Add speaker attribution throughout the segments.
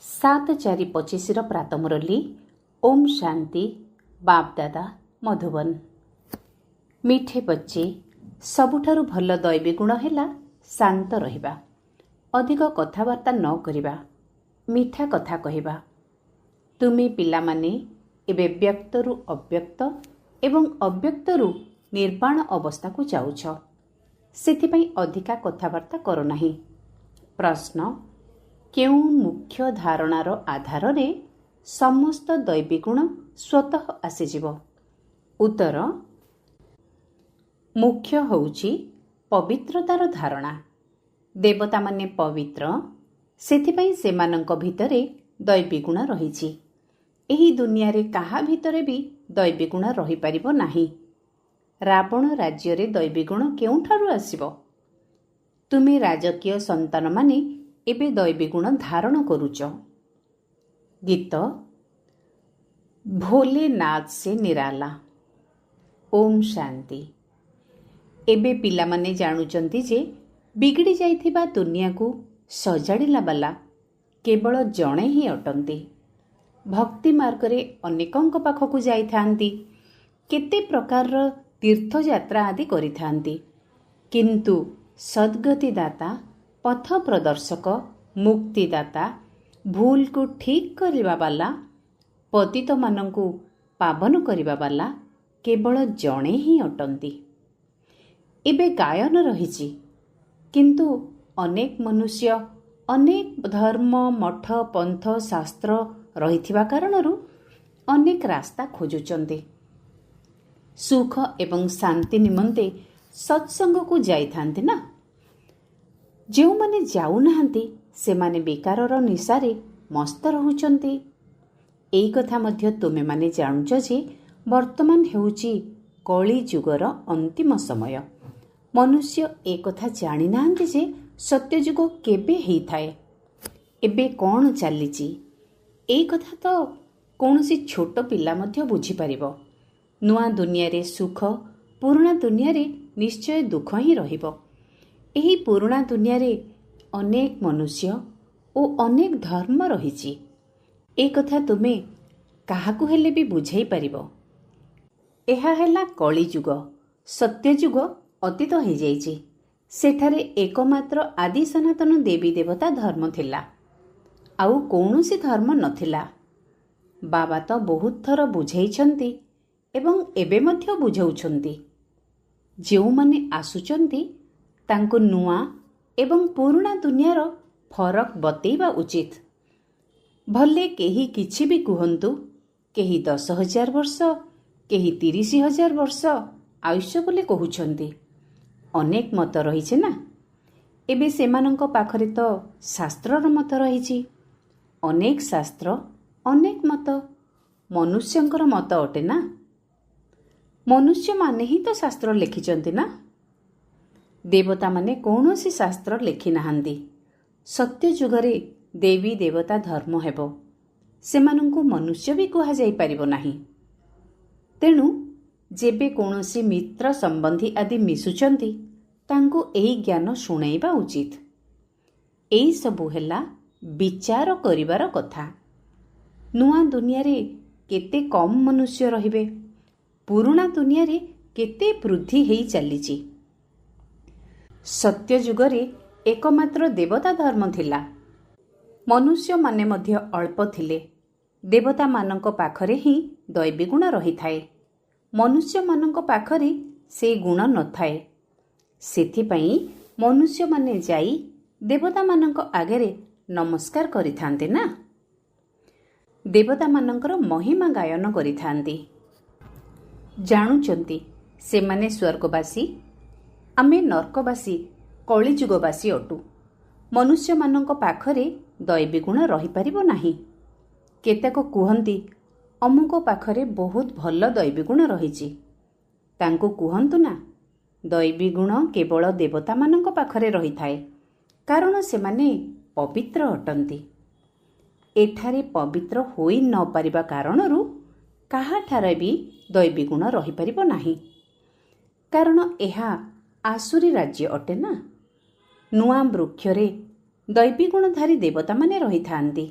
Speaker 1: 7/4/25 ପ୍ରାତ ମୁରଲି। ଓମ୍ ଶାନ୍ତି। ବାପ୍ ଦାଦା ମଧୁବନ। ମିଠେ ବଚ୍ଚେ, ସବୁଠାରୁ ଭଲ ଦୈବୀ ଗୁଣ ହେଲା ଶାନ୍ତ ରହିବା, ଅଧିକ କଥାବାର୍ତ୍ତା ନ କରିବା, ମିଠା କଥା କହିବା। ତୁମେ ପିଲାମାନେ ଏବେ ବ୍ୟକ୍ତରୁ ଅବ୍ୟକ୍ତ ଏବଂ ଅବ୍ୟକ୍ତରୁ ନିର୍ବାଣ ଅବସ୍ଥାକୁ ଯାଉଛ। ସେଥିପାଇଁ ଅଧିକା କଥାବାର୍ତ୍ତା କର ନାହିଁ। ପ୍ରଶ୍ନ: କେଉଁ ମୁଖ୍ୟ ଧାରଣାର ଆଧାରରେ ସମସ୍ତ ଦୈବୀ ଗୁଣ ସ୍ୱତଃ ଆସିଯିବ? ଉତ୍ତର: ମୁଖ୍ୟ ହେଉଛି ପବିତ୍ରତାର ଧାରଣା। ଦେବତାମାନେ ପବିତ୍ର, ସେଥିପାଇଁ ସେମାନଙ୍କ ଭିତରେ ଦୈବୀ ଗୁଣ ରହିଛି। ଏହି ଦୁନିଆରେ କାହା ଭିତରେ ବି ଦୈବୀ ଗୁଣ ରହିପାରିବ ନାହିଁ। ରାବଣ ରାଜ୍ୟରେ ଦୈବୀ ଗୁଣ କେଉଁଠାରୁ ଆସିବ? ତୁମେ ରାଜକୀୟ ସନ୍ତାନମାନେ ଏବେ ଦୈବୀ ଗୁଣ ଧାରଣ କରୁଛ। ଗୀତ ଭୋଲେନାଥ ସେ ନିରାଲା। ଓମ୍ ଶାନ୍ତି। ଏବେ ପିଲାମାନେ ଜାଣୁଛନ୍ତି ଯେ ବିଗିଡ଼ି ଯାଇଥିବା ଦୁନିଆକୁ ସଜାଡ଼ିଲା ବାଲା କେବଳ ଜଣେ ହିଁ ଅଟନ୍ତି। ଭକ୍ତି ମାର୍ଗରେ ଅନେକଙ୍କ ପାଖକୁ ଯାଇଥାନ୍ତି, କେତେ ପ୍ରକାରର ତୀର୍ଥଯାତ୍ରା ଆଦି କରିଥାନ୍ତି, କିନ୍ତୁ ସଦ୍ଗତିଦାତା, ପଥ ପ୍ରଦର୍ଶକ, ମୁକ୍ତିଦାତା, ଭୁଲକୁ ଠିକ୍ କରିବା ବାଲା, ପତିତମାନଙ୍କୁ ପାବନ କରିବା ବାଲା କେବଳ ଜଣେ ହିଁ ଅଟନ୍ତି। ଏବେ ଗାୟନ ରହିଛି, କିନ୍ତୁ ଅନେକ ମନୁଷ୍ୟ ଅନେକ ଧର୍ମ, ମଠ, ପନ୍ଥ, ଶାସ୍ତ୍ର ରହିଥିବା କାରଣରୁ ଅନେକ ରାସ୍ତା ଖୋଜୁଛନ୍ତି। ସୁଖ ଏବଂ ଶାନ୍ତି ନିମନ୍ତେ ସତ୍ସଙ୍ଗକୁ ଯାଇଥାନ୍ତି ନା। ଯେଉଁମାନେ ଯାଉନାହାନ୍ତି ସେମାନେ ବେକାରର ନିଶାରେ ମସ୍ତ ରହୁଛନ୍ତି। ଏଇ କଥା ମଧ୍ୟ ତୁମେମାନେ ଜାଣୁଛ ଯେ ବର୍ତ୍ତମାନ ହେଉଛି କଳି ଯୁଗର ଅନ୍ତିମ ସମୟ। ମନୁଷ୍ୟ ଏକଥା ଜାଣିନାହାନ୍ତି ଯେ ସତ୍ୟଯୁଗ କେବେ ହେଇଥାଏ, ଏବେ କ'ଣ ଚାଲିଛି। ଏଇ କଥା ତ କୌଣସି ଛୋଟ ପିଲା ମଧ୍ୟ ବୁଝିପାରିବ। ନୂଆ ଦୁନିଆରେ ସୁଖ, ପୁରୁଣା ଦୁନିଆରେ ନିଶ୍ଚୟ ଦୁଃଖ ହିଁ ରହିବ। ଏହି ପୁରୁଣା ଦୁନିଆରେ ଅନେକ ମନୁଷ୍ୟ ଓ ଅନେକ ଧର୍ମ ରହିଛି। ଏ କଥା ତୁମେ କାହାକୁ ହେଲେ ବି ବୁଝାଇ ପାରିବ। ଏହା ହେଲା କଳିଯୁଗ। ସତ୍ୟଯୁଗ ଅତୀତ ହୋଇଯାଇଛି। ସେଠାରେ ଏକମାତ୍ର ଆଦି ସନାତନ ଦେବୀ ଦେବତା ଧର୍ମ ଥିଲା, ଆଉ କୌଣସି ଧର୍ମ ନଥିଲା। ବାବା ତ ବହୁତ ଥର ବୁଝାଇଛନ୍ତି ଏବଂ ଏବେ ମଧ୍ୟ ବୁଝାଉଛନ୍ତି। ଯେଉଁମାନେ ଆସୁଛନ୍ତି ତାଙ୍କୁ ନୂଆ ଏବଂ ପୁରୁଣା ଦୁନିଆର ଫରକ ବତେଇବା ଉଚିତ। ଭଲେ କେହି କିଛି ବି କୁହନ୍ତୁ, କେହି 10,000 ବର୍ଷ, କେହି 30,000 ବର୍ଷ ଆୟୁଷ୍ୟ ବୋଲି କହୁଛନ୍ତି। ଅନେକ ମତ ରହିଛି ନା। ଏବେ ସେମାନଙ୍କ ପାଖରେ ତ ଶାସ୍ତ୍ରର ମତ ରହିଛି। ଅନେକ ଶାସ୍ତ୍ର, ଅନେକ ମତ ମନୁଷ୍ୟଙ୍କର ମତ ଅଟେ ନା। ମନୁଷ୍ୟମାନେ ହିଁ ତ ଶାସ୍ତ୍ର ଲେଖିଛନ୍ତି ନା। ଦେବତାମାନେ କୌଣସି ଶାସ୍ତ୍ର ଲେଖି ନାହାନ୍ତି। ସତ୍ୟ ଯୁଗରେ ଦେବୀ ଦେବତା ଧର୍ମ ହେବ, ସେମାନଙ୍କୁ ମନୁଷ୍ୟ ବି କୁହାଯାଇପାରିବ ନାହିଁ। ତେଣୁ ଯେବେ କୌଣସି ମିତ୍ର ସମ୍ବନ୍ଧୀ ଆଦି ମିଶୁଛନ୍ତି ତାଙ୍କୁ ଏହି ଜ୍ଞାନ ଶୁଣାଇବା ଉଚିତ। ଏହିସବୁ ହେଲା ବିଚାର କରିବାର କଥା। ନୂଆ ଦୁନିଆରେ କେତେ କମ୍ ମନୁଷ୍ୟ ରହିବେ, ପୁରୁଣା ଦୁନିଆରେ କେତେ ବୃଦ୍ଧି ହେଇ ଚାଲିଛି। ସତ୍ୟ ଯୁଗରେ ଏକମାତ୍ର ଦେବତା ଧର୍ମ ଥିଲା। ମନୁଷ୍ୟମାନେ ମଧ୍ୟ ଅଳ୍ପ ଥିଲେ। ଦେବତାମାନଙ୍କ ପାଖରେ ହିଁ ଦୈବୀ ଗୁଣ ରହିଥାଏ। ମନୁଷ୍ୟମାନଙ୍କ ପାଖରେ ସେ ଗୁଣ ନଥାଏ। ସେଥିପାଇଁ ମନୁଷ୍ୟମାନେ ଯାଇ ଦେବତାମାନଙ୍କ ଆଗରେ ନମସ୍କାର କରିଥାନ୍ତି ନା। ଦେବତାମାନଙ୍କର ମହିମା ଗାୟନ କରିଥାନ୍ତି। ଜାଣୁଛନ୍ତି ସେମାନେ ସ୍ୱର୍ଗବାସୀ, ଆମେ ନର୍କବାସୀ, କଳିଯୁଗବାସୀ ଅଟୁ। ମନୁଷ୍ୟମାନଙ୍କ ପାଖରେ ଦୈବୀ ଗୁଣ ରହିପାରିବ ନାହିଁ। କେତେକ କୁହନ୍ତି ଅମୁକ ପାଖରେ ବହୁତ ଭଲ ଦୈବୀ ଗୁଣ ରହିଛି। ତାଙ୍କୁ କୁହନ୍ତୁ ନା, ଦୈବୀ ଗୁଣ କେବଳ ଦେବତାମାନଙ୍କ ପାଖରେ ରହିଥାଏ, କାରଣ ସେମାନେ ପବିତ୍ର ଅଟନ୍ତି। ଏଠାରେ ପବିତ୍ର ହୋଇ ନ ପାରିବା କାରଣରୁ କାହାଠାରେ ବି ଦୈବୀ ଗୁଣ ରହିପାରିବ ନାହିଁ, କାରଣ ଏହା ଆସୁରୀ ରାଜ୍ୟ ଅଟେ ନା। ନୂଆ ବୃକ୍ଷରେ ଦୈବୀ ଗୁଣଧାରୀ ଦେବତାମାନେ ରହିଥାନ୍ତି।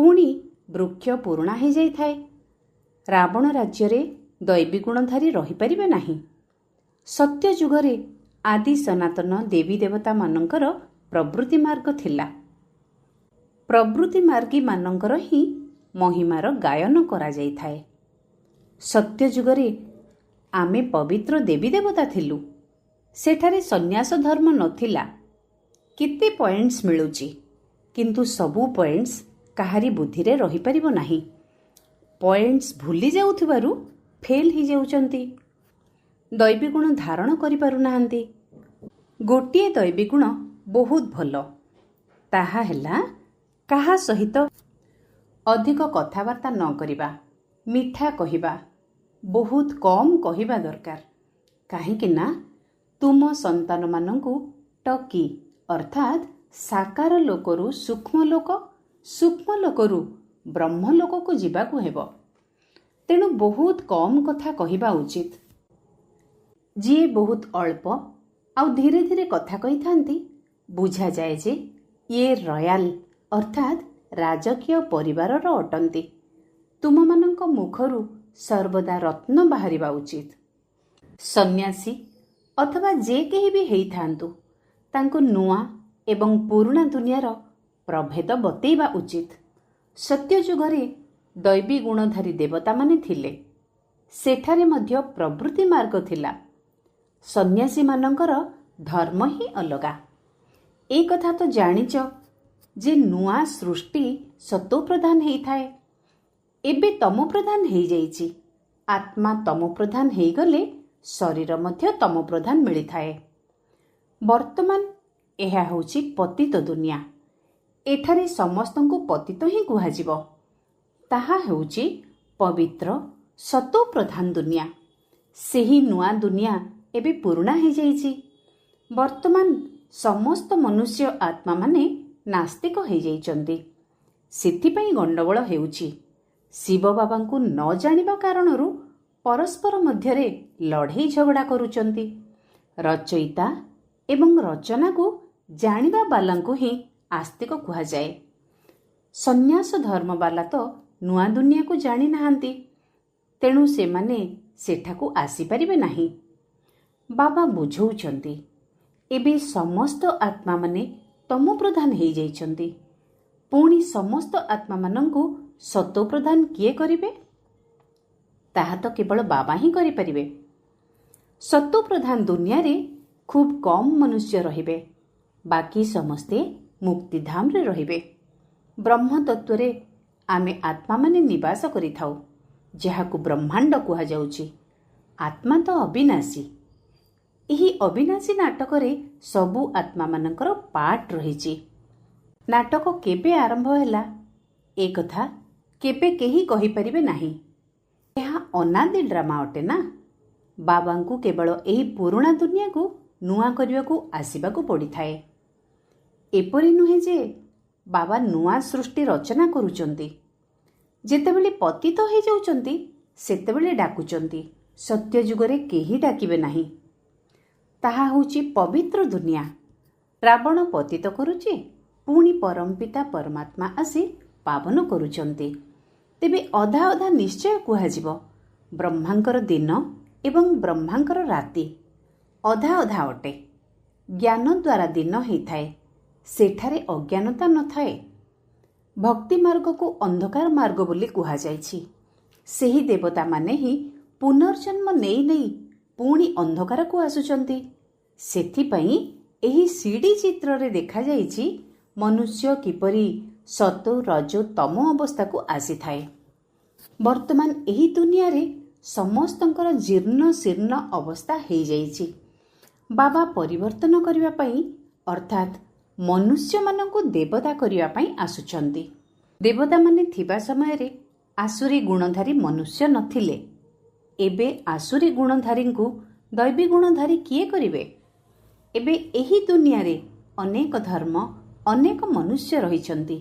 Speaker 1: ପୁଣି ବୃକ୍ଷ ପୁରୁଣା ହୋଇଯାଇଥାଏ। ରାବଣ ରାଜ୍ୟରେ ଦୈବୀ ଗୁଣଧାରୀ ରହିପାରିବେ ନାହିଁ। ସତ୍ୟ ଯୁଗରେ ଆଦି ସନାତନ ଦେବୀ ଦେବତାମାନଙ୍କର ପ୍ରବୃତ୍ତି ମାର୍ଗ ଥିଲା। ପ୍ରବୃତ୍ତି ମାର୍ଗୀମାନଙ୍କର ହିଁ ମହିମାର ଗାୟନ କରାଯାଇଥାଏ। ସତ୍ୟ ଯୁଗରେ ଆମେ ପବିତ୍ର ଦେବୀ ଦେବତା ଥିଲୁ। ସେଠାରେ ସନ୍ନ୍ୟାସ ଧର୍ମ ନଥିଲା। କେତେ ପଏଣ୍ଟସ୍ ମିଳୁଛି, କିନ୍ତୁ ସବୁ ପଏଣ୍ଟସ୍ କାହାରି ବୁଦ୍ଧିରେ ରହିପାରିବ ନାହିଁ। ପଏଣ୍ଟସ୍ ଭୁଲି ଯାଉଥିବାରୁ ଫେଲ୍ ହୋଇଯାଉଛନ୍ତି। ଦୈବୀ ଗୁଣ ଧାରଣ କରିପାରୁନାହାନ୍ତି। ଗୋଟିଏ ଦୈବୀ ଗୁଣ ବହୁତ ଭଲ, ତାହା ହେଲା କାହା ସହିତ ଅଧିକ କଥାବାର୍ତ୍ତା ନ କରିବା, ମିଠା କହିବା, ବହୁତ କମ୍ କହିବା ଦରକାର। କାହିଁକି ନା ତୁମ ସନ୍ତାନମାନଙ୍କୁ ଟକି ଅର୍ଥାତ୍ ସାକାର ଲୋକରୁ ସୂକ୍ଷ୍ମ ଲୋକ, ସୂକ୍ଷ୍ମ ଲୋକରୁ ବ୍ରହ୍ମଲୋକକୁ ଯିବାକୁ ହେବ। ତେଣୁ ବହୁତ କମ୍ କଥା କହିବା ଉଚିତ। ଯିଏ ବହୁତ ଅଳ୍ପ ଆଉ ଧୀରେ ଧୀରେ କଥା କହିଥାନ୍ତି, ବୁଝାଯାଏ ଯେ ଇଏ ରୟାଲ ଅର୍ଥାତ୍ ରାଜକୀୟ ପରିବାରର ଅଟନ୍ତି। ତୁମମାନଙ୍କ ମୁଖରୁ ସର୍ବଦା ରତ୍ନ ବାହାରିବା ଉଚିତ। ସନ୍ନ୍ୟାସୀ ଅଥବା ଯେ କେହି ବି ହେଇଥାନ୍ତୁ, ତାଙ୍କୁ ନୂଆ ଏବଂ ପୁରୁଣା ଦୁନିଆର ପ୍ରଭେଦ ବତେଇବା ଉଚିତ। ସତ୍ୟ ଯୁଗରେ ଦୈବୀ ଗୁଣଧାରୀ ଦେବତାମାନେ ଥିଲେ। ସେଠାରେ ମଧ୍ୟ ପ୍ରବୃତ୍ତି ମାର୍ଗ ଥିଲା। ସନ୍ନ୍ୟାସୀମାନଙ୍କର ଧର୍ମ ହିଁ ଅଲଗା। ଏ କଥା ତ ଜାଣିଛ ଯେ ନୂଆ ସୃଷ୍ଟି ସତୋପ୍ରଧାନ ହେଇଥାଏ। ଏବେ ତମ ପ୍ରଧାନ ହେଇଯାଇଛି। ଆତ୍ମା ତମ ପ୍ରଧାନ ହେଇଗଲେ ଶରୀର ମଧ୍ୟ ତମ ପ୍ରଧାନ ମିଳିଥାଏ। ବର୍ତ୍ତମାନ ଏହା ହେଉଛି ପତିତ ଦୁନିଆ। ଏଠାରେ ସମସ୍ତଙ୍କୁ ପତିତ ହିଁ କୁହାଯିବ। ତାହା ହେଉଛି ପବିତ୍ର ସତୋପ୍ରଧାନ ଦୁନିଆ। ସେହି ନୂଆ ଦୁନିଆ ଏବେ ପୁରୁଣା ହେଇଯାଇଛି। ବର୍ତ୍ତମାନ ସମସ୍ତ ମନୁଷ୍ୟ ଆତ୍ମାମାନେ ନାସ୍ତିକ ହେଇଯାଇଛନ୍ତି। ସେଥିପାଇଁ ଗଣ୍ଡଗୋଳ ହେଉଛି। ଶିବ ବାବାଙ୍କୁ ନ ଜାଣିବା କାରଣରୁ ପରସ୍ପର ମଧ୍ୟରେ ଲଢ଼େଇ ଝଗଡ଼ା କରୁଛନ୍ତି। ରଚୟିତା ଏବଂ ରଚନାକୁ ଜାଣିବା ବାଲାଙ୍କୁ ହିଁ ଆସ୍ତିକ କୁହାଯାଏ। ସନ୍ନ୍ୟାସ ଧର୍ମବାଲା ତ ନୂଆ ଦୁନିଆକୁ ଜାଣିନାହାନ୍ତି, ତେଣୁ ସେମାନେ ସେଠାକୁ ଆସିପାରିବେ ନାହିଁ। ବାବା ବୁଝଉଛନ୍ତି, ଏବେ ସମସ୍ତ ଆତ୍ମାମାନେ ତମ ପ୍ରଧାନ ହେଇଯାଇଛନ୍ତି। ପୁଣି ସମସ୍ତ ଆତ୍ମାମାନଙ୍କୁ ସତୋପ୍ରଧାନ କିଏ କରିବେ? ତାହା ତ କେବଳ ବାବା ହିଁ କରିପାରିବେ। ସତୋପ୍ରଧାନ ଦୁନିଆରେ ଖୁବ୍ କମ୍ ମନୁଷ୍ୟ ରହିବେ। ବାକି ସମସ୍ତେ ମୁକ୍ତିଧାମରେ ରହିବେ। ବ୍ରହ୍ମତତ୍ତ୍ୱରେ ଆମେ ଆତ୍ମାମାନେ ନିବାସ କରିଥାଉ, ଯାହାକୁ ବ୍ରହ୍ମାଣ୍ଡ କୁହାଯାଉଛି। ଆତ୍ମା ତ ଅବିନାଶୀ। ଏହି ଅବିନାଶୀ ନାଟକରେ ସବୁ ଆତ୍ମାମାନଙ୍କର ପାର୍ଟ ରହିଛି। ନାଟକ କେବେ ଆରମ୍ଭ ହେଲା, ଏ କଥା କେବେ କେହି କହିପାରିବେ ନାହିଁ। ଏହା ଅନାଦି ଡ୍ରାମା ଅଟେ ନା। ବାବାଙ୍କୁ କେବଳ ଏହି ପୁରୁଣା ଦୁନିଆକୁ ନୂଆ କରିବାକୁ ଆସିବାକୁ ପଡ଼ିଥାଏ। ଏପରି ନୁହେଁ ଯେ ବାବା ନୂଆ ସୃଷ୍ଟି ରଚନା କରୁଛନ୍ତି। ଯେତେବେଳେ ପତିତ ହୋଇଯାଉଛନ୍ତି, ସେତେବେଳେ ଡାକୁଛନ୍ତି। ସତ୍ୟ ଯୁଗରେ କେହି ଡାକିବେ ନାହିଁ। ତାହା ହେଉଛି ପବିତ୍ର ଦୁନିଆ। ରାବଣ ପତିତ କରୁଛି, ପୁଣି ପରମପିତା ପରମାତ୍ମା ଆସି ପାବନ କରୁଛନ୍ତି। ତେବେ ଅଧା ଅଧା ନିଶ୍ଚୟ କୁହାଯିବ। ବ୍ରହ୍ମାଙ୍କର ଦିନ ଏବଂ ବ୍ରହ୍ମାଙ୍କର ରାତି ଅଧା ଅଧା ଅଟେ। ଜ୍ଞାନ ଦ୍ୱାରା ଦିନ ହେଇଥାଏ, ସେଠାରେ ଅଜ୍ଞାନତା ନଥାଏ। ଭକ୍ତି ମାର୍ଗକୁ ଅନ୍ଧକାର ମାର୍ଗ ବୋଲି କୁହାଯାଇଛି। ସେହି ଦେବତାମାନେ ହିଁ ପୁନର୍ଜନ୍ମ ନେଇ ନେଇ ପୁଣି ଅନ୍ଧକାରକୁ ଆସୁଛନ୍ତି। ସେଥିପାଇଁ ଏହି ସିଡ଼ି ଚିତ୍ରରେ ଦେଖାଯାଇଛି ମନୁଷ୍ୟ କିପରି ସତ ରଜ ତମ ଅବସ୍ଥାକୁ ଆସିଥାଏ। ବର୍ତ୍ତମାନ ଏହି ଦୁନିଆରେ ସମସ୍ତଙ୍କର ଜୀର୍ଣ୍ଣ ଶୀର୍ଣ୍ଣ ଅବସ୍ଥା ହେଇଯାଇଛି। ବାବା ପରିବର୍ତ୍ତନ କରିବା ପାଇଁ ଅର୍ଥାତ୍ ମନୁଷ୍ୟମାନଙ୍କୁ ଦେବତା କରିବା ପାଇଁ ଆସୁଛନ୍ତି। ଦେବତାମାନେ ଥିବା ସମୟରେ ଆସୁରୀ ଗୁଣଧାରୀ ମନୁଷ୍ୟ ନଥିଲେ। ଏବେ ଆସୁରୀ ଗୁଣଧାରୀଙ୍କୁ ଦୈବୀ ଗୁଣଧାରୀ କିଏ କରିବେ? ଏବେ ଏହି ଦୁନିଆରେ ଅନେକ ଧର୍ମ, ଅନେକ ମନୁଷ୍ୟ ରହିଛନ୍ତି।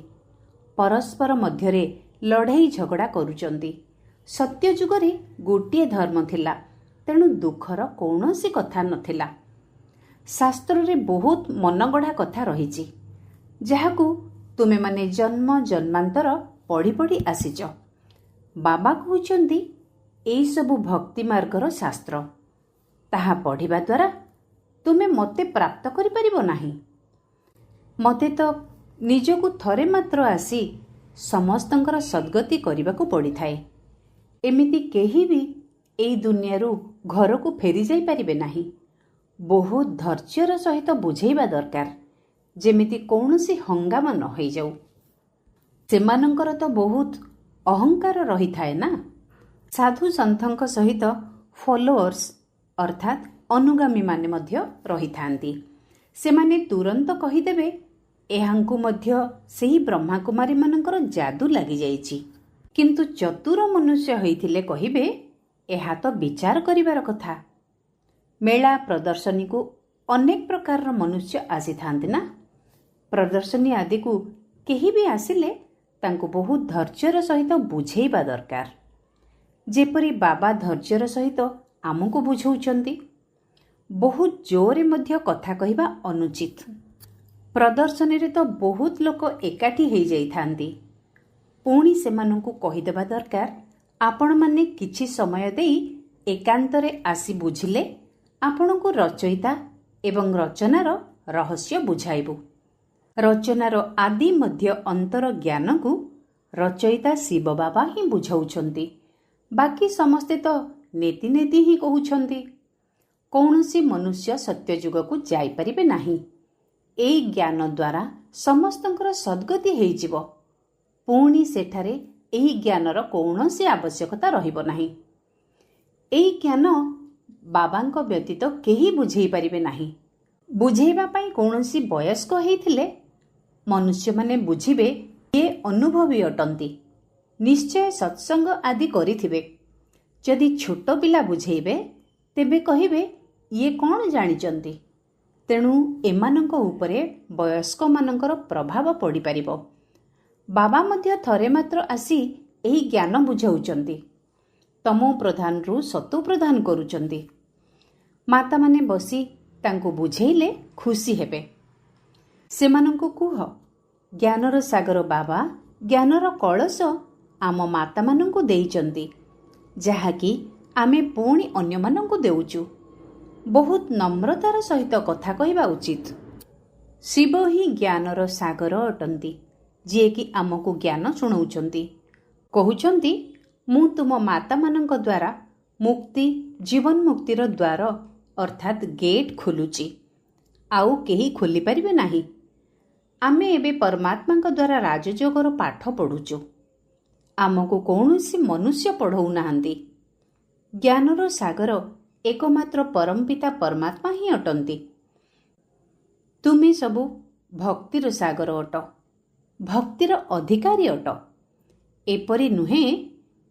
Speaker 1: ପରସ୍ପର ମଧ୍ୟରେ ଲଢ଼େଇ ଝଗଡ଼ା କରୁଛନ୍ତି। ସତ୍ୟ ଯୁଗରେ ଗୋଟିଏ ଧର୍ମ ଥିଲା, ତେଣୁ ଦୁଃଖର କୌଣସି କଥା ନଥିଲା। ଶାସ୍ତ୍ରରେ ବହୁତ ମନଗଢ଼ା କଥା ରହିଛି, ଯାହାକୁ ତୁମେମାନେ ଜନ୍ମ ଜନ୍ମାନ୍ତର ପଢ଼ି ପଢ଼ି ଆସିଛ। ବାବା କହୁଛନ୍ତି ଏଇସବୁ ଭକ୍ତି ମାର୍ଗର ଶାସ୍ତ୍ର। ତାହା ପଢ଼ିବା ଦ୍ୱାରା ତୁମେ ମୋତେ ପ୍ରାପ୍ତ କରିପାରିବ ନାହିଁ। ମୋତେ ତ ନିଜକୁ ଥରେ ମାତ୍ର ଆସି ସମସ୍ତଙ୍କର ସଦ୍ଗତି କରିବାକୁ ପଡ଼ିଥାଏ। ଏମିତି କେହି ବି ଏଇ ଦୁନିଆରୁ ଘରକୁ ଫେରି ଯାଇପାରିବେ ନାହିଁ। ବହୁତ ଧୈର୍ଯ୍ୟର ସହିତ ବୁଝେଇବା ଦରକାର, ଯେମିତି କୌଣସି ହଙ୍ଗାମା ନ ହୋଇଯାଉ। ସେମାନଙ୍କର ତ ବହୁତ ଅହଙ୍କାର ରହିଥାଏ ନା। ସାଧୁ ସନ୍ଥଙ୍କ ସହିତ ଫଲୋଅର୍ସ ଅର୍ଥାତ୍ ଅନୁଗାମୀମାନେ ମଧ୍ୟ ରହିଥାନ୍ତି। ସେମାନେ ତୁରନ୍ତ କହିଦେବେ ଏହାଙ୍କୁ ମଧ୍ୟ ସେହି ବ୍ରହ୍ମାକୁମାରୀମାନଙ୍କର ଯାଦୁ ଲାଗିଯାଇଛି। କିନ୍ତୁ ଚତୁର ମନୁଷ୍ୟ ହୋଇଥିଲେ କହିବେ ଏହା ତ ବିଚାର କରିବାର କଥା। ମେଳା ପ୍ରଦର୍ଶନୀକୁ ଅନେକ ପ୍ରକାରର ମନୁଷ୍ୟ ଆସିଥାନ୍ତି ନା। ପ୍ରଦର୍ଶନୀ ଆଦିକୁ କେହି ବି ଆସିଲେ ତାଙ୍କୁ ବହୁତ ଧୈର୍ଯ୍ୟର ସହିତ ବୁଝେଇବା ଦରକାର, ଯେପରି ବାବା ଧୈର୍ଯ୍ୟର ସହିତ ଆମକୁ ବୁଝାଉଛନ୍ତି। ବହୁତ ଜୋରରେ ମଧ୍ୟ କଥା କହିବା ଅନୁଚିତ। ପ୍ରଦର୍ଶନୀରେ ତ ବହୁତ ଲୋକ ଏକାଠି ହୋଇଯାଇଥାନ୍ତି। ପୁଣି ସେମାନଙ୍କୁ କହିଦେବା ଦରକାର ଆପଣମାନେ କିଛି ସମୟ ଦେଇ ଏକାନ୍ତରେ ଆସି ବୁଝିଲେ ଆପଣଙ୍କୁ ରଚୟିତା ଏବଂ ରଚନାର ରହସ୍ୟ ବୁଝାଇବୁ। ରଚନାର ଆଦି ମଧ୍ୟ ଅନ୍ତର ଜ୍ଞାନକୁ ରଚୟିତା ଶିବ ବାବା ହିଁ ବୁଝାଉଛନ୍ତି। ବାକି ସମସ୍ତେ ତ ନେତି ନେତି ହିଁ କହୁଛନ୍ତି। କୌଣସି ମନୁଷ୍ୟ ସତ୍ୟଯୁଗକୁ ଯାଇପାରିବେ ନାହିଁ। ଏଇ ଜ୍ଞାନ ଦ୍ୱାରା ସମସ୍ତଙ୍କର ସଦ୍ଗତି ହୋଇଯିବ। ପୁଣି ସେଠାରେ ଏହି ଜ୍ଞାନର କୌଣସି ଆବଶ୍ୟକତା ରହିବ ନାହିଁ। ଏହି ଜ୍ଞାନ ବାବାଙ୍କ ବ୍ୟତୀତ କେହି ବୁଝେଇ ପାରିବେ ନାହିଁ। ବୁଝେଇବା ପାଇଁ କୌଣସି ବୟସ୍କ ହେଇଥିଲେ ମନୁଷ୍ୟମାନେ ବୁଝିବେ ଇଏ ଅନୁଭବୀ ଅଟନ୍ତି, ନିଶ୍ଚୟ ସତ୍ସଙ୍ଗ ଆଦି କରିଥିବେ। ଯଦି ଛୋଟ ପିଲା ବୁଝେଇବେ ତେବେ କହିବେ ଇଏ କ'ଣ ଜାଣିଛନ୍ତି। ତେଣୁ ଏମାନଙ୍କ ଉପରେ ବୟସ୍କମାନଙ୍କର ପ୍ରଭାବ ପଡ଼ିପାରିବ। ବାବା ମଧ୍ୟ ଥରେ ମାତ୍ର ଆସି ଏହି ଜ୍ଞାନ ବୁଝାଉଛନ୍ତି। ତମୋ ପ୍ରଧାନରୁ ସତୋ ପ୍ରଧାନ କରୁଛନ୍ତି। ମାତାମାନେ ବସି ତାଙ୍କୁ ବୁଝେଇଲେ ଖୁସି ହେବେ। ସେମାନଙ୍କୁ କୁହ ଜ୍ଞାନର ସାଗର ବାବା ଜ୍ଞାନର କଳସ ଆମ ମାତାମାନଙ୍କୁ ଦେଇଛନ୍ତି, ଯାହାକି ଆମେ ପୁଣି ଅନ୍ୟମାନଙ୍କୁ ଦେଉଛୁ। ବହୁତ ନମ୍ରତାର ସହିତ କଥା କହିବା ଉଚିତ। ଶିବ ହିଁ ଜ୍ଞାନର ସାଗର ଅଟନ୍ତି, ଯିଏକି ଆମକୁ ଜ୍ଞାନ ଶୁଣାଉଛନ୍ତି। କହୁଛନ୍ତି ମୁଁ ତୁମ ମାତାମାନଙ୍କ ଦ୍ୱାରା ମୁକ୍ତି ଜୀବନ ମୁକ୍ତିର ଦ୍ୱାର ଅର୍ଥାତ୍ ଗେଟ୍ ଖୋଲୁଛି, ଆଉ କେହି ଖୋଲିପାରିବେ ନାହିଁ। ଆମେ ଏବେ ପରମାତ୍ମାଙ୍କ ଦ୍ୱାରା ରାଜଯୋଗର ପାଠ ପଢ଼ୁଛୁ। ଆମକୁ କୌଣସି ମନୁଷ୍ୟ ପଢ଼ାଉନାହାନ୍ତି। ଜ୍ଞାନର ସାଗର ଏକମାତ୍ର ପରମପିତା ପରମାତ୍ମା ହିଁ ଅଟନ୍ତି। ତୁମେ ସବୁ ଭକ୍ତିର ସାଗର ଅଟ, ଭକ୍ତିର ଅଧିକାରୀ ଅଟ। ଏପରି ନୁହେଁ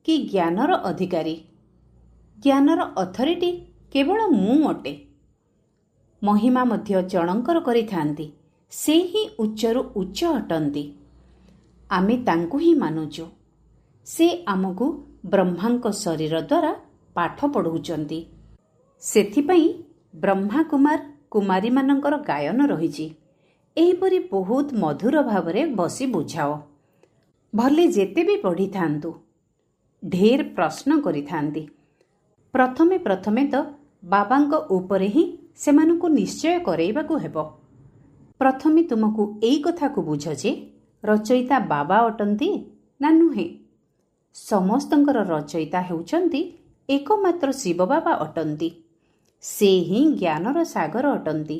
Speaker 1: କି ଜ୍ଞାନର ଅଧିକାରୀ। ଜ୍ଞାନର ଅଥରିଟି କେବଳ ମୁଁ ଅଟେ। ମହିମା ମଧ୍ୟ ଜଣଙ୍କର କରିଥାନ୍ତି, ସେ ହିଁ ଉଚ୍ଚରୁ ଉଚ୍ଚ ଅଟନ୍ତି। ଆମେ ତାଙ୍କୁ ହିଁ ମାନୁଛୁ। ସେ ଆମକୁ ବ୍ରହ୍ମାଙ୍କ ଶରୀର ଦ୍ୱାରା ପାଠ ପଢ଼ାଉଛନ୍ତି। ସେଥିପାଇଁ ବ୍ରହ୍ମା କୁମାର କୁମାରୀମାନଙ୍କର ଗାୟନ ରହିଛି। ଏହିପରି ବହୁତ ମଧୁର ଭାବରେ ବସି ବୁଝାଅ। ଭଲେ ଯେତେ ବି ପଢ଼ିଥାନ୍ତୁ, ଢେର ପ୍ରଶ୍ନ କରିଥାନ୍ତି। ପ୍ରଥମେ ପ୍ରଥମେ ତ ବାବାଙ୍କ ଉପରେ ହିଁ ସେମାନଙ୍କୁ ନିଶ୍ଚୟ କରେଇବାକୁ ହେବ। ପ୍ରଥମେ ତୁମକୁ ଏଇ କଥାକୁ ବୁଝ ଯେ ରଚୟିତା ବାବା ଅଟନ୍ତି ନା ନୁହେଁ। ସମସ୍ତଙ୍କର ରଚୟିତା ହେଉଛନ୍ତି ଏକମାତ୍ର ଶିବ ବାବା ଅଟନ୍ତି। ସେ ହିଁ ଜ୍ଞାନର ସାଗର ଅଟନ୍ତି।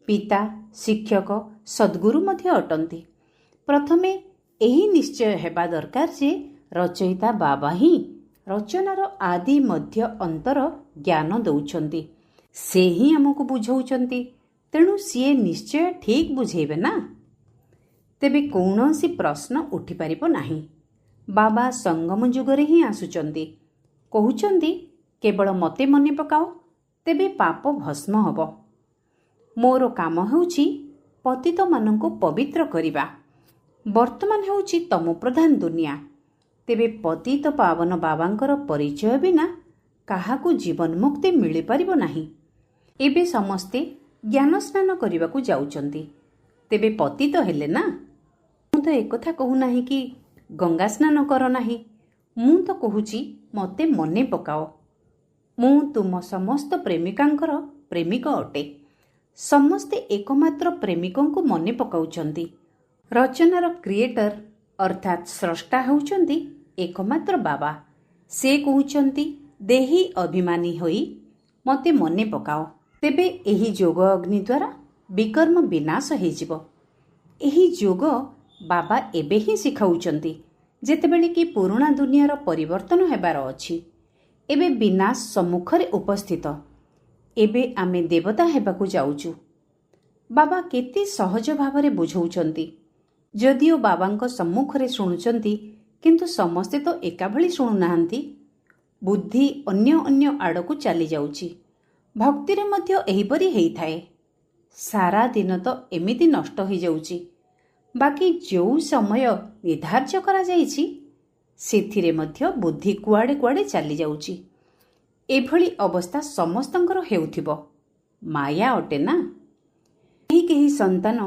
Speaker 1: ପିତା, ଶିକ୍ଷକ, ସଦ୍ଗୁରୁ ମଧ୍ୟ ଅଟନ୍ତି। ପ୍ରଥମେ ଏହି ନିଶ୍ଚୟ ହେବା ଦରକାର ଯେ ରଚୟିତା ବାବା ହିଁ ରଚନାର ଆଦି ମଧ୍ୟ ଅନ୍ତର ଜ୍ଞାନ ଦେଉଛନ୍ତି। ସେ ହିଁ ଆମକୁ ବୁଝାଉଛନ୍ତି। ତେଣୁ ସିଏ ନିଶ୍ଚୟ ଠିକ୍ ବୁଝେଇବେ ନା। ତେବେ କୌଣସି ପ୍ରଶ୍ନ ଉଠିପାରିବ ନାହିଁ। ବାବା ସଙ୍ଗମ ଯୁଗରେ ହିଁ ଆସୁଛନ୍ତି। କହୁଛନ୍ତି କେବଳ ମୋତେ ମନେ ପକାଅ, ତେବେ ପାପ ଭସ୍ମ ହେବ। ମୋର କାମ ହେଉଛି ପତିତମାନଙ୍କୁ ପବିତ୍ର କରିବା। ବର୍ତ୍ତମାନ ହେଉଛି ତମ ପ୍ରଧାନ ଦୁନିଆ। ତେବେ ପତିତ ପାବନ ବାବାଙ୍କର ପରିଚୟ ବିନା କାହାକୁ ଜୀବନ ମୁକ୍ତି ମିଳିପାରିବ ନାହିଁ। ଏବେ ସମସ୍ତେ ଜ୍ଞାନ ସ୍ନାନ କରିବାକୁ ଯାଉଛନ୍ତି, ତେବେ ପତିତ ହେଲେ ନା। ମୁଁ ତ ଏକଥା କହୁନାହିଁ କି ଗଙ୍ଗା ସ୍ନାନ କର ନାହିଁ। ମୁଁ ତ କହୁଛି ମୋତେ ମନେ ପକାଅ। ମୁଁ ତୁମ ସମସ୍ତ ପ୍ରେମିକାଙ୍କର ପ୍ରେମିକ ଅଟେ। ସମସ୍ତେ ଏକମାତ୍ର ପ୍ରେମିକଙ୍କୁ ମନେ ପକାଉଛନ୍ତି। ରଚନାର କ୍ରିଏଟର ଅର୍ଥାତ୍ ସ୍ରଷ୍ଟା ହେଉଛନ୍ତି ଏକମାତ୍ର ବାବା। ସେ କହୁଛନ୍ତି ଦେହି ଅଭିମାନୀ ହୋଇ ମୋତେ ମନେ ପକାଅ। ତେବେ ଏହି ଯୋଗ ଅଗ୍ନି ଦ୍ୱାରା ବିକର୍ମ ବିନାଶ ହୋଇଯିବ। ଏହି ଯୋଗ ବାବା ଏବେ ହିଁ ଶିଖାଉଛନ୍ତି, ଯେତେବେଳେ କି ପୁରୁଣା ଦୁନିଆର ପରିବର୍ତ୍ତନ ହେବାର ଅଛି। ଏବେ ବିନାଶ ସମ୍ମୁଖରେ ଉପସ୍ଥିତ। ଏବେ ଆମେ ଦେବତା ହେବାକୁ ଯାଉଛୁ। ବାବା କେତେ ସହଜ ଭାବରେ ବୁଝାଉଛନ୍ତି। ଯଦିଓ ବାବାଙ୍କ ସମ୍ମୁଖରେ ଶୁଣୁଛନ୍ତି, କିନ୍ତୁ ସମସ୍ତେ ତ ଏକାଭଳି ଶୁଣୁନାହାନ୍ତି। ବୁଦ୍ଧି ଅନ୍ୟ ଅନ୍ୟ ଆଡ଼କୁ ଚାଲିଯାଉଛି। ଭକ୍ତିରେ ମଧ୍ୟ ଏହିପରି ହେଇଥାଏ। ସାରା ଦିନ ତ ଏମିତି ନଷ୍ଟ ହୋଇଯାଉଛି। ବାକି ଯେଉଁ ସମୟ ନିର୍ଦ୍ଧାର୍ଯ୍ୟ କରାଯାଇଛି ସେଥିରେ ମଧ୍ୟ ବୁଦ୍ଧି କୁଆଡ଼େ କୁଆଡ଼େ ଚାଲିଯାଉଛି। ଏଭଳି ଅବସ୍ଥା ସମସ୍ତଙ୍କର ହେଉଥିବ। ମାୟା ଅଟେ ନା। କେହି ସନ୍ତାନ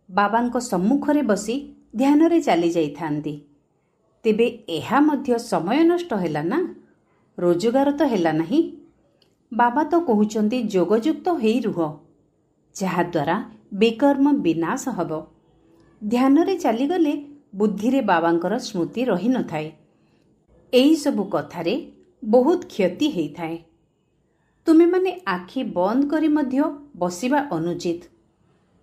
Speaker 1: ବାବାଙ୍କ ସମ୍ମୁଖରେ ବସି ଧ୍ୟାନରେ ଚାଲିଯାଇଥାନ୍ତି। ତେବେ ଏହା ମଧ୍ୟ ସମୟ ନଷ୍ଟ ହେଲା ନା, ରୋଜଗାର ତ ହେଲା ନାହିଁ। ବାବା ତ କହୁଛନ୍ତି ଯୋଗଯୁକ୍ତ ହେଇ ରୁହ, ଯାହାଦ୍ୱାରା ବିକର୍ମ ବିନାଶ ହେବ। ଧ୍ୟାନରେ ଚାଲିଗଲେ ବୁଦ୍ଧିରେ ବାବାଙ୍କର ସ୍ମୃତି ରହିନଥାଏ। ଏହିସବୁ କଥାରେ ବହୁତ କ୍ଷତି ହେଇଥାଏ। ତୁମେମାନେ ଆଖି ବନ୍ଦ କରି ମଧ୍ୟ ବସିବା ଅନୁଚିତ।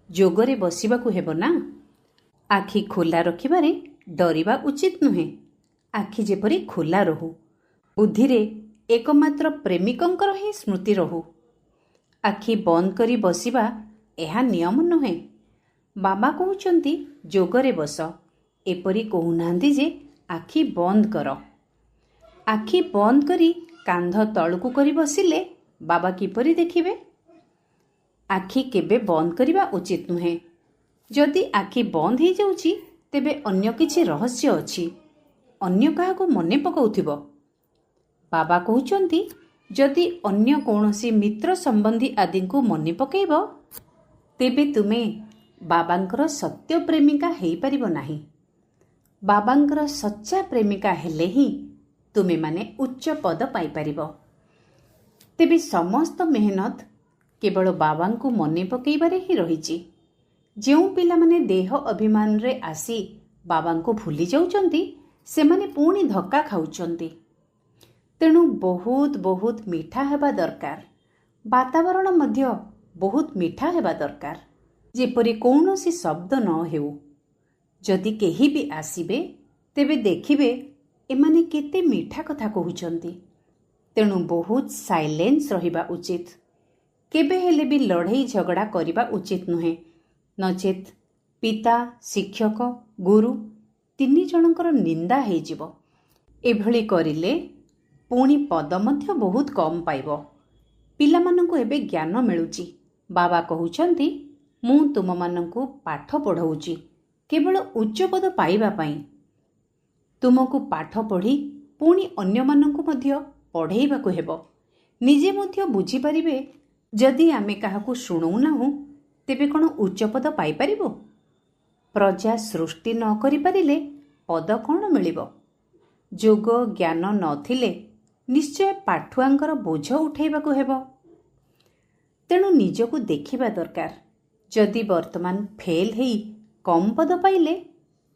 Speaker 1: ଯୋଗରେ ବସିବାକୁ ହେବ ନା। ଆଖି ଖୋଲା ରଖିବାରେ ଡରିବା ଉଚିତ ନୁହେଁ। ଆଖି ଯେପରି ଖୋଲା ରହୁ। ବୁଦ୍ଧିରେ ଏକମାତ୍ର ପ୍ରେମିକଙ୍କର ହିଁ ସ୍ମୃତି ରହୁ। ଆଖି ବନ୍ଦ କରି ବସିବା ଏହା ନିୟମ ନୁହେଁ। ବାବା କହୁଛନ୍ତି ଯୋଗରେ ବସ, ଏପରି କହୁନାହାନ୍ତି ଯେ ଆଖି ବନ୍ଦ କର। ଆଖି ବନ୍ଦ କରି କାନ୍ଧ ତଳକୁ କରି ବସିଲେ ବାବା କିପରି ଦେଖିବେ? ଆଖି କେବେ ବନ୍ଦ କରିବା ଉଚିତ ନୁହେଁ। ଯଦି ଆଖି ବନ୍ଦ ହେଇଯାଉଛି, ତେବେ ଅନ୍ୟ କିଛି ରହସ୍ୟ ଅଛି। ଅନ୍ୟ କାହାକୁ ମନେ ପକାଉଥିବ। ବାବା କହୁଛନ୍ତି ଯଦି ଅନ୍ୟ କୌଣସି ମିତ୍ର ସମ୍ବନ୍ଧୀ ଆଦିଙ୍କୁ ମନେ ପକାଇବ, ତେବେ ତୁମେ ବାବାଙ୍କର ସତ୍ୟ ପ୍ରେମିକା ହେଇପାରିବ ନାହିଁ। ବାବାଙ୍କର ସଚ୍ଚା ପ୍ରେମିକା ହେଲେ ହିଁ ତୁମେମାନେ ଉଚ୍ଚ ପଦ ପାଇପାରିବ। ତେବେ ସମସ୍ତ ମେହନତ କେବଳ ବାବାଙ୍କୁ ମନେ ପକାଇବାରେ ହିଁ ରହିଛି। ଯେଉଁ ପିଲାମାନେ ଦେହ ଅଭିମାନରେ ଆସି ବାବାଙ୍କୁ ଭୁଲି ଯାଉଛନ୍ତି, ସେମାନେ ପୁଣି ଧକ୍କା ଖାଉଛନ୍ତି। ତେଣୁ ବହୁତ ବହୁତ ମିଠା ହେବା ଦରକାର। ବାତାବରଣ ମଧ୍ୟ ବହୁତ ମିଠା ହେବା ଦରକାର, ଯେପରି କୌଣସି ଶବ୍ଦ ନ ହେଉ। ଯଦି କେହି ବି ଆସିବେ, ତେବେ ଦେଖିବେ ଏମାନେ କେତେ ମିଠା କଥା କହୁଛନ୍ତି। ତେଣୁ ବହୁତ ସାଇଲେନ୍ସ ରହିବା ଉଚିତ। କେବେ ହେଲେ ବି ଲଢ଼େଇ ଝଗଡ଼ା କରିବା ଉଚିତ ନୁହେଁ। ନଚେତ୍ ପିତା, ଶିକ୍ଷକ, ଗୁରୁ ତିନି ଜଣଙ୍କର ନିନ୍ଦା ହେଇଯିବ। ଏଭଳି କରିଲେ ପୁଣି ପଦ ମଧ୍ୟ ବହୁତ କମ୍ ପାଇବ। ପିଲାମାନଙ୍କୁ ଏବେ ଜ୍ଞାନ ମିଳୁଛି। ବାବା କହୁଛନ୍ତି ମୁଁ ତୁମମାନଙ୍କୁ ପାଠ ପଢ଼ାଉଛି କେବଳ ଉଚ୍ଚ ପଦ ପାଇବା ପାଇଁ। ତୁମକୁ ପାଠ ପଢ଼ି ପୁଣି ଅନ୍ୟମାନଙ୍କୁ ମଧ୍ୟ ପଢ଼େଇବାକୁ ହେବ। ନିଜେ ମଧ୍ୟ ବୁଝିପାରିବେ, ଯଦି ଆମେ କାହାକୁ ଶୁଣଉନାହୁଁ, ତେବେ କ'ଣ ଉଚ୍ଚପଦ ପାଇପାରିବ? ପ୍ରଜା ସୃଷ୍ଟି ନ କରିପାରିଲେ ପଦ କ'ଣ ମିଳିବ? ଯୋଗ ଜ୍ଞାନ ନଥିଲେ ନିଶ୍ଚୟ ପାଠୁଆଙ୍କର ବୋଝ ଉଠାଇବାକୁ ହେବ। ତେଣୁ ନିଜକୁ ଦେଖିବା ଦରକାର। ଯଦି ବର୍ତ୍ତମାନ ଫେଲ୍ ହେଇ କମ୍ ପଦ ପାଇଲେ,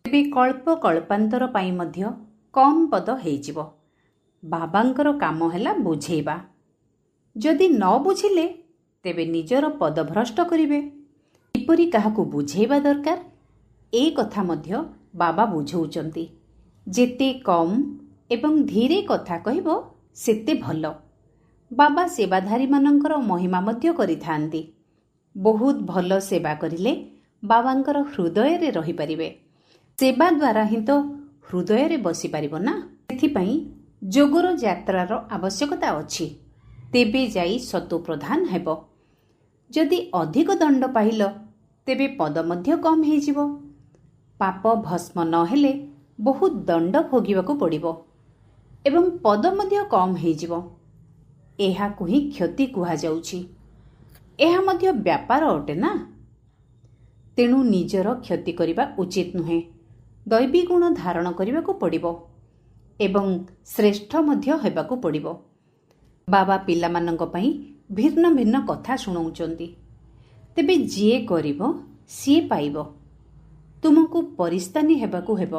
Speaker 1: ତେବେ କଳ୍ପ କଳ୍ପାନ୍ତର ପାଇଁ ମଧ୍ୟ କମ୍ ପଦ ହେଇଯିବ। ବାବାଙ୍କର କାମ ହେଲା ବୁଝେଇବା। ଯଦି ନ ବୁଝିଲେ, ତେବେ ନିଜର ପଦଭ୍ରଷ୍ଟ କରିବେ। କିପରି କାହାକୁ ବୁଝେଇବା ଦରକାର, ଏ କଥା ମଧ୍ୟ ବାବା ବୁଝାଉଛନ୍ତି। ଯେତେ କମ୍ ଏବଂ ଧୀରେ କଥା କହିବ, ସେତେ ଭଲ। ବାବା ସେବାଧାରୀମାନଙ୍କର ମହିମା ମଧ୍ୟ କରିଥାନ୍ତି। ବହୁତ ଭଲ ସେବା କରିଲେ ବାବାଙ୍କର ହୃଦୟରେ ରହିପାରିବେ। ସେବା ଦ୍ୱାରା ହିଁ ତ ହୃଦୟରେ ବସିପାରିବ ନା। ସେଥିପାଇଁ ଯୋଗର ଯାତ୍ରାର ଆବଶ୍ୟକତା ଅଛି। ତେବେ ଯାଇ ସତୋପ୍ରଧାନ ହେବ। ଯଦି ଅଧିକ ଦଣ୍ଡ ପାଇଲ, ତେବେ ପଦ ମଧ୍ୟ କମ୍ ହେଇଯିବ। ପାପ ଭସ୍ମ ନହେଲେ ବହୁତ ଦଣ୍ଡ ଭୋଗିବାକୁ ପଡ଼ିବ ଏବଂ ପଦ ମଧ୍ୟ କମ୍ ହେଇଯିବ। ଏହାକୁ ହିଁ କ୍ଷତି କୁହାଯାଉଛି। ଏହା ମଧ୍ୟ ବ୍ୟାପାର ଅଟେ ନା। ତେଣୁ ନିଜର କ୍ଷତି କରିବା ଉଚିତ ନୁହେଁ। ଦୈବୀ ଗୁଣ ଧାରଣ କରିବାକୁ ପଡ଼ିବ ଏବଂ ଶ୍ରେଷ୍ଠ ମଧ୍ୟ ହେବାକୁ ପଡ଼ିବ। ବାବା ପିଲାମାନଙ୍କ ପାଇଁ ଭିନ୍ନ ଭିନ୍ନ କଥା ଶୁଣାଉଛନ୍ତି। ତେବେ ଯିଏ କରିବ ସିଏ ପାଇବ। ତୁମକୁ ପରିସ୍ତାନୀ ହେବାକୁ ହେବ।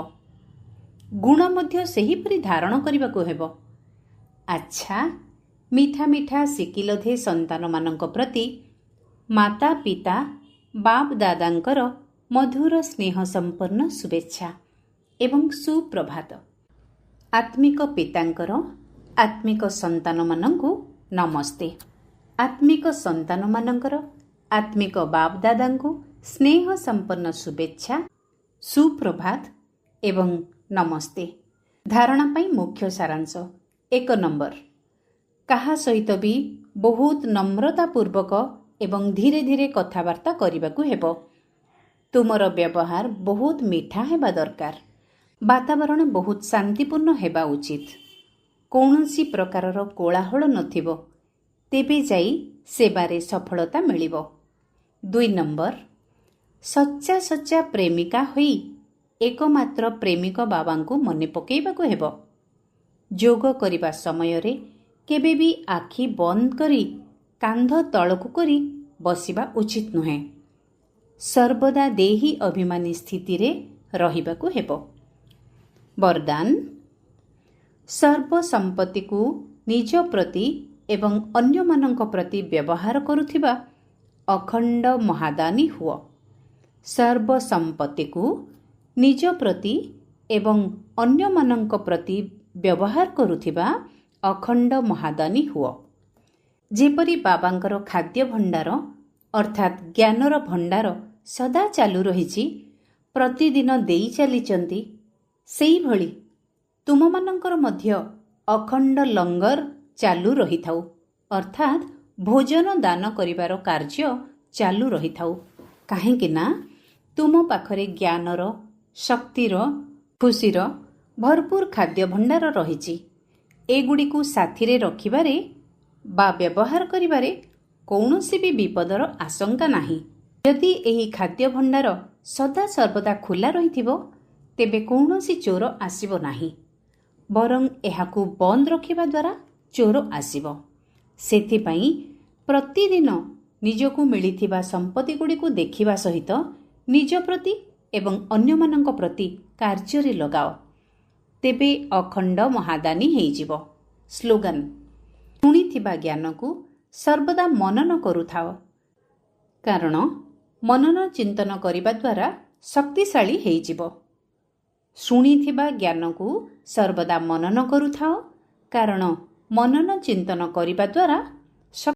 Speaker 1: ଗୁଣ ମଧ୍ୟ ସେହିପରି ଧାରଣ କରିବାକୁ ହେବ। ଆଚ୍ଛା, ମିଠା ମିଠା ଶିକିଲଧେ ସନ୍ତାନମାନଙ୍କ ପ୍ରତି ମାତା ପିତା ବାପ ଦାଦାଙ୍କର ମଧୁର ସ୍ନେହ ସମ୍ପନ୍ନ ଶୁଭେଚ୍ଛା ଏବଂ ସୁପ୍ରଭାତ। ଆତ୍ମିକ ପିତାଙ୍କର ଆତ୍ମିକ ସନ୍ତାନମାନଙ୍କୁ ନମସ୍ତେ। ଆତ୍ମିକ ସନ୍ତାନମାନଙ୍କର ଆତ୍ମିକ ବାପ ଦାଦାଙ୍କୁ ସ୍ନେହ ସମ୍ପନ୍ନ ଶୁଭେଚ୍ଛା, ସୁପ୍ରଭାତ ଏବଂ ନମସ୍ତେ। ଧାରଣା ପାଇଁ ମୁଖ୍ୟ ସାରାଂଶ। 1 ନମ୍ବର, କାହା ସହିତ ବି ବହୁତ ନମ୍ରତାପୂର୍ବକ ଏବଂ ଧୀରେ ଧୀରେ କଥାବାର୍ତ୍ତା କରିବାକୁ ହେବ। ତୁମର ବ୍ୟବହାର ବହୁତ ମିଠା ହେବା ଦରକାର। ବାତାବରଣ ବହୁତ ଶାନ୍ତିପୂର୍ଣ୍ଣ ହେବା ଉଚିତ। କୌଣସି ପ୍ରକାରର କୋଳାହଳ ନଥିବ, ତେବେ ଯାଇ ସେବାରେ ସଫଳତା ମିଳିବ। 2 ନମ୍ବର, ସଚ୍ଚା ସଚ୍ଚା ପ୍ରେମିକା ହୋଇ ଏକମାତ୍ର ପ୍ରେମିକ ବାବାଙ୍କୁ ମନେ ପକାଇବାକୁ ହେବ। ଯୋଗ କରିବା ସମୟରେ କେବେ ବି ଆଖି ବନ୍ଦ କରି କାନ୍ଧ ତଳକୁ କରି ବସିବା ଉଚିତ ନୁହେଁ। ସର୍ବଦା ଦେହୀ ଅଭିମାନୀ ସ୍ଥିତିରେ ରହିବାକୁ ହେବ। ବରଦାନ, ସର୍ବ ସମ୍ପତ୍ତିକୁ ନିଜ ପ୍ରତି ଏବଂ ଅନ୍ୟମାନଙ୍କ ପ୍ରତି ବ୍ୟବହାର କରୁଥିବା ଅଖଣ୍ଡ ମହାଦାନୀ ହୁଅ। ସର୍ବ ସମ୍ପତ୍ତିକୁ ନିଜ ପ୍ରତି ଏବଂ ଅନ୍ୟମାନଙ୍କ ପ୍ରତି ବ୍ୟବହାର କରୁଥିବା ଅଖଣ୍ଡ ମହାଦାନୀ ହୁଅ। ଯେପରି ବାବାଙ୍କର ଖାଦ୍ୟ ଭଣ୍ଡାର ଅର୍ଥାତ୍ ଜ୍ଞାନର ଭଣ୍ଡାର ସଦା ଚାଲୁ ରହିଛି, ପ୍ରତିଦିନ ଦେଇ ଚାଲିଛନ୍ତି, ସେହିଭଳି ତୁମମାନଙ୍କର ମଧ୍ୟ ଅଖଣ୍ଡ ଲଙ୍ଗର ଚାଲୁ ରହିଥାଉ, ଅର୍ଥାତ୍ ଭୋଜନ ଦାନ କରିବାର କାର୍ଯ୍ୟ ଚାଲୁ ରହିଥାଉ। କାହିଁକି ନା ତୁମ ପାଖରେ ଜ୍ଞାନର, ଶକ୍ତିର, ଖୁସିର ଭରପୁର ଖାଦ୍ୟ ଭଣ୍ଡାର ରହିଛି। ଏଗୁଡ଼ିକୁ ସାଥିରେ ରଖିବାରେ ବା ବ୍ୟବହାର କରିବାରେ କୌଣସି ବି ବିପଦର ଆଶଙ୍କା ନାହିଁ। ଯଦି ଏହି ଖାଦ୍ୟ ଭଣ୍ଡାର ସଦା ସର୍ବଦା ଖୋଲା ରହିଥିବ, ତେବେ କୌଣସି ଚୋର ଆସିବ ନାହିଁ, ବରଂ ଏହାକୁ ବନ୍ଦ ରଖିବା ଦ୍ୱାରା ଚୋର ଆସିବ। ସେଥିପାଇଁ ପ୍ରତିଦିନ ନିଜକୁ ମିଳିଥିବା ସମ୍ପତ୍ତିଗୁଡ଼ିକୁ ଦେଖିବା ସହିତ ନିଜ ପ୍ରତି ଏବଂ ଅନ୍ୟମାନଙ୍କ ପ୍ରତି କାର୍ଯ୍ୟରେ ଲଗାଅ। ତେବେ ଅଖଣ୍ଡ ମହାଦାନୀ ହେଇଯିବ। ସ୍ଲୋଗାନ, ଶୁଣିଥିବା ଜ୍ଞାନକୁ ସର୍ବଦା ମନନ କରୁଥାଅ, କାରଣ ମନନ ଚିନ୍ତନ କରିବା ଦ୍ୱାରା ଶକ୍ତିଶାଳୀ ହେଇଯିବ। ଶୁଣିଥିବା ଜ୍ଞାନକୁ ସର୍ବଦା ମନନ କରୁଥାଅ, କାରଣ ମନନ ଚିନ୍ତନ କରିବା ଦ୍ୱାରା